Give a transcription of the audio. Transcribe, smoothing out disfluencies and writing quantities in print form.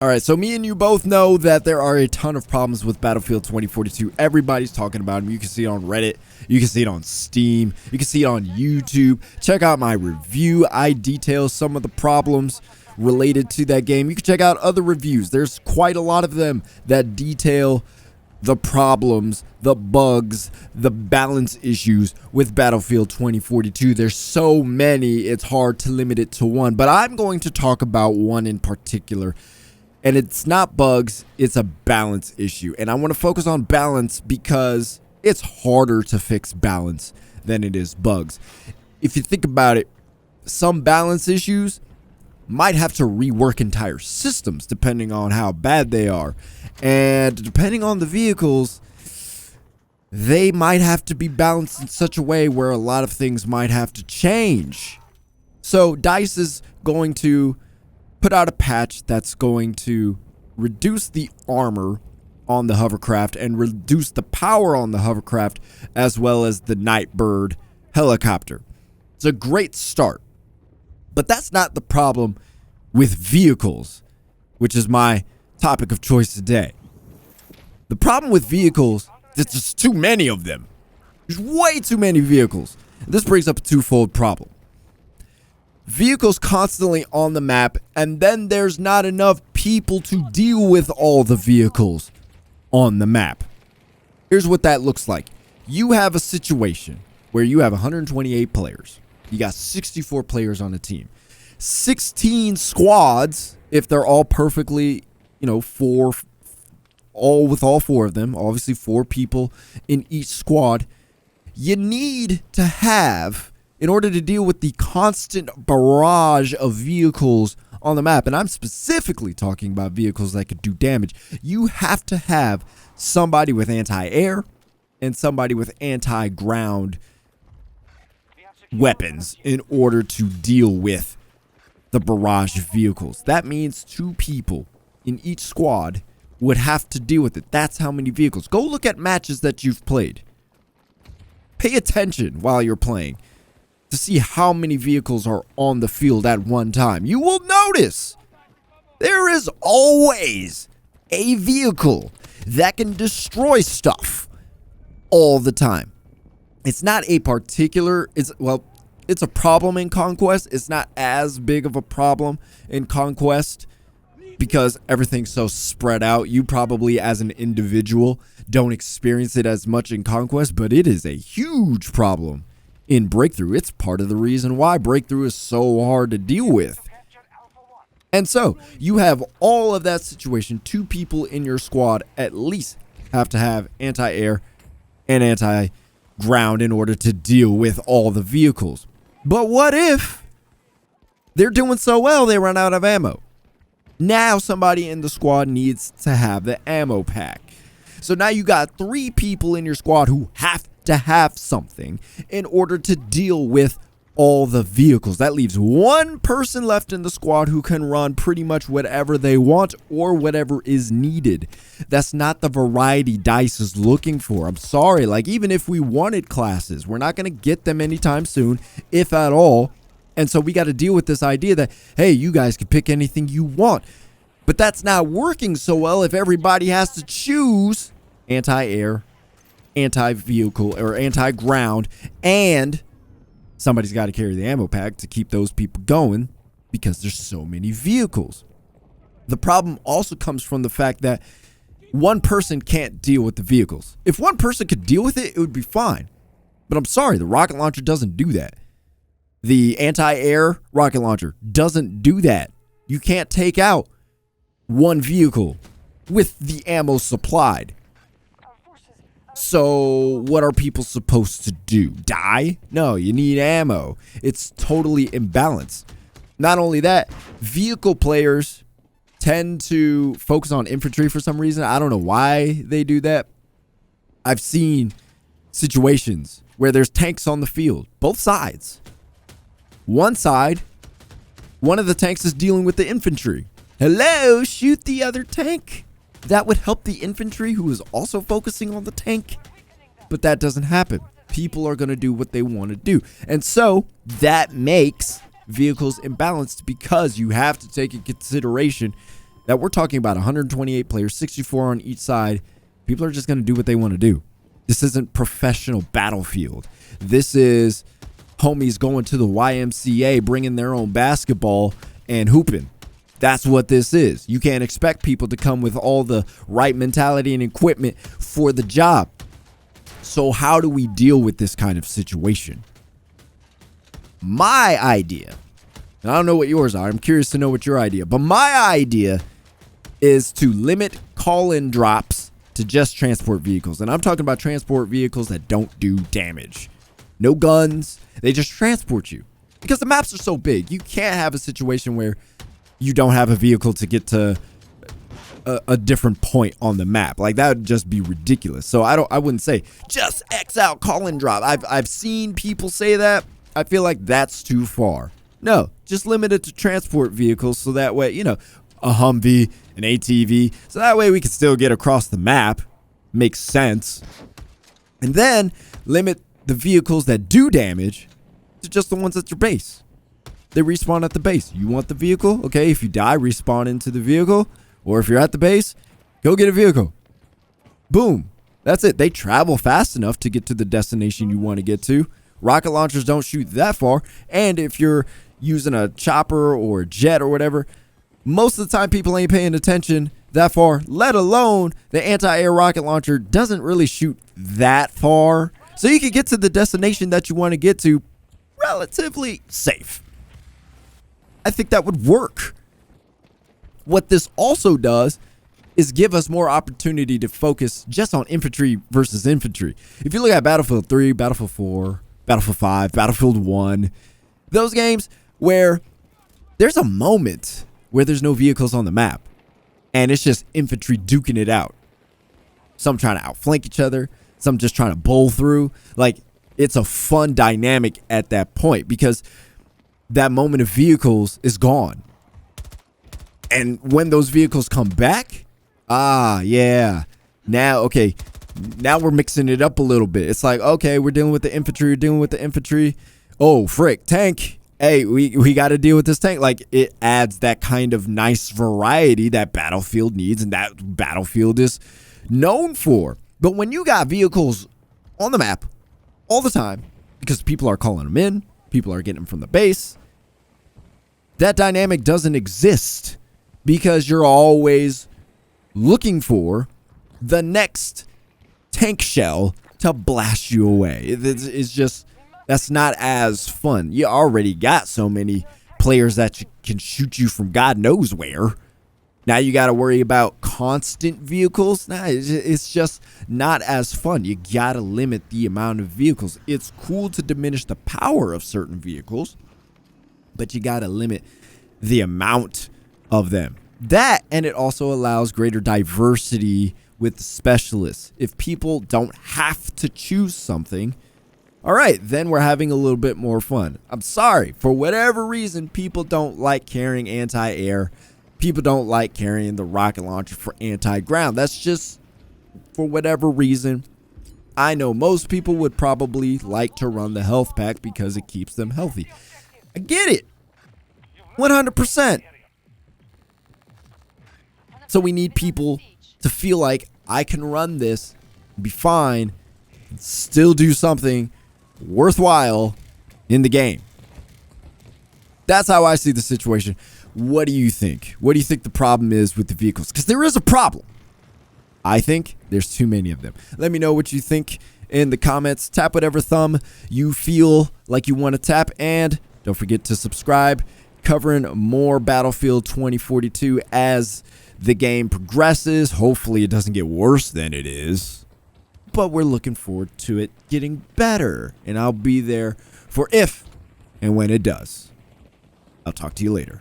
All right, so me and you both know that there are a ton of problems with Battlefield 2042. Everybody's talking about them. You can see it on Reddit. You can see it on Steam. You can see it on YouTube. Check out my review. I detail some of the problems related to that game. You can check out other reviews. There's quite a lot of them that detail the problems, the bugs, the balance issues with Battlefield 2042. There's so many, it's hard to limit it to one. But I'm going to talk about one in particular. And it's not bugs, it's a balance issue. And I want to focus on balance because it's harder to fix balance than it is bugs. If you think about it, some balance issues might have to rework entire systems depending on how bad they are. And depending on the vehicles, they might have to be balanced in such a way where a lot of things might have to change. So DICE is going to put out a patch that's going to reduce the armor on the hovercraft and reduce the power on the hovercraft as well as the Nightbird helicopter. It's a great start. But that's not the problem with vehicles, which is my topic of choice today. The problem with vehicles, there's just too many of them. There's way too many vehicles. This brings up a twofold problem. Vehicles constantly on the map, and then there's not enough people to deal with all the vehicles on the map. Here's what that looks like. You have a situation where you have 128 players. You got 64 players on the team. 16 squads, if they're all perfectly, all four of them, obviously 4 people in each squad. You need to have, in order to deal with the constant barrage of vehicles on the map, and I'm specifically talking about vehicles that could do damage, you have to have somebody with anti-air and somebody with anti-ground weapons in order to deal with the barrage of vehicles. That means 2 people in each squad would have to deal with it. That's how many vehicles. Go look at matches that you've played. Pay attention while you're playing to see how many vehicles are on the field at one time. You will notice there is always a vehicle that can destroy stuff all the time. It's not a particular, it's a problem in Conquest. It's not as big of a problem in Conquest because everything's so spread out. You probably as an individual don't experience it as much in Conquest, but it is a huge problem in Breakthrough. It's part of the reason why Breakthrough is so hard to deal with. And so you have all of that situation. 2 people in your squad at least have to have anti-air and anti-ground in order to deal with all the vehicles. But what if they're doing so well they run out of ammo? Now somebody in the squad needs to have the ammo pack. So now you got 3 people in your squad who have to have something in order to deal with all the vehicles. That leaves 1 person left in the squad who can run pretty much whatever they want or whatever is needed. That's not the variety DICE is looking for. I'm sorry, even if we wanted classes, we're not going to get them anytime soon, if at all. And so we got to deal with this idea that, hey, you guys can pick anything you want. But that's not working so well if everybody has to choose anti-air, anti-vehicle, or anti-ground, and somebody's got to carry the ammo pack to keep those people going because there's so many vehicles. The problem also comes from the fact that 1 person can't deal with the vehicles. If 1 person could deal with it, it would be fine. But I'm sorry, the rocket launcher doesn't do that. The anti-air rocket launcher doesn't do that. You can't take out 1 vehicle with the ammo supplied. So what are people supposed to do? Die? No, you need ammo. It's totally imbalanced. Not only that, vehicle players tend to focus on infantry for some reason. I don't know why they do that. I've seen situations where there's tanks on the field, both sides. One side, one of the tanks is dealing with the infantry. Hello, shoot the other tank. That would help the infantry who is also focusing on the tank. But that doesn't happen. People are going to do what they want to do. And so that makes vehicles imbalanced because you have to take in consideration that we're talking about 128 players, 64 on each side. People are just going to do what they want to do. This isn't professional Battlefield. This is homies going to the YMCA, bringing their own basketball and hooping. That's what this is. You can't expect people to come with all the right mentality and equipment for the job. So how do we deal with this kind of situation? My idea, and I don't know what yours are. I'm curious to know what your idea, but my idea is to limit call-in drops to just transport vehicles. And I'm talking about transport vehicles that don't do damage. No guns. They just transport you. Because the maps are so big, you can't have a situation where you don't have a vehicle to get to a different point on the map. Like, that would just be ridiculous. So I wouldn't say just X out call-in drop. I've seen people say that. I feel like that's too far. No, just limit it to transport vehicles so that way, you know, a Humvee, an ATV, so that way we can still get across the map. Makes sense. And then limit the vehicles that do damage to just the ones at your base. They respawn at the base. You want the vehicle? Okay, if you die, respawn into the vehicle. Or if you're at the base, go get a vehicle. Boom. That's it. They travel fast enough to get to the destination you want to get to. Rocket launchers don't shoot that far. And if you're using a chopper or a jet or whatever, most of the time people ain't paying attention that far, let alone the anti-air rocket launcher doesn't really shoot that far. So you can get to the destination that you want to get to relatively safe. I think that would work. What this also does is give us more opportunity to focus just on infantry versus infantry. If you look at Battlefield 3, Battlefield 4, Battlefield 5, Battlefield 1, those games where there's a moment where there's no vehicles on the map and it's just infantry duking it out. Some trying to outflank each other, some just trying to bowl through. Like, it's a fun dynamic at that point because that moment of vehicles is gone. And when those vehicles come back, yeah. Now we're mixing it up a little bit. It's like, okay, we're dealing with the infantry, Oh, frick, tank. Hey, we got to deal with this tank. Like, it adds that kind of nice variety that Battlefield needs and that Battlefield is known for. But when you got vehicles on the map all the time, because people are calling them in, people are getting them from the base, that dynamic doesn't exist because you're always looking for the next tank shell to blast you away. It's just, that's not as fun. You already got so many players that can shoot you from God knows where. Now you got to worry about constant vehicles. Nah, it's just not as fun. You got to limit the amount of vehicles. It's cool to diminish the power of certain vehicles, but you got to limit the amount of them. That, and it also allows greater diversity with the specialists. If people don't have to choose something, all right, then we're having a little bit more fun. I'm sorry, for whatever reason, people don't like carrying anti-air. People don't like carrying the rocket launcher for anti-ground. That's just for whatever reason. I know most people would probably like to run the health pack because it keeps them healthy. I get it. 100%. So we need people to feel like I can run this, be fine, and still do something worthwhile in the game. That's how I see the situation. What do you think? What do you think the problem is with the vehicles? Because there is a problem. I think there's too many of them. Let me know what you think in the comments. Tap whatever thumb you feel like you want to tap. And don't forget to subscribe. Covering more Battlefield 2042 as the game progresses. Hopefully it doesn't get worse than it is. But we're looking forward to it getting better. And I'll be there for if and when it does. I'll talk to you later.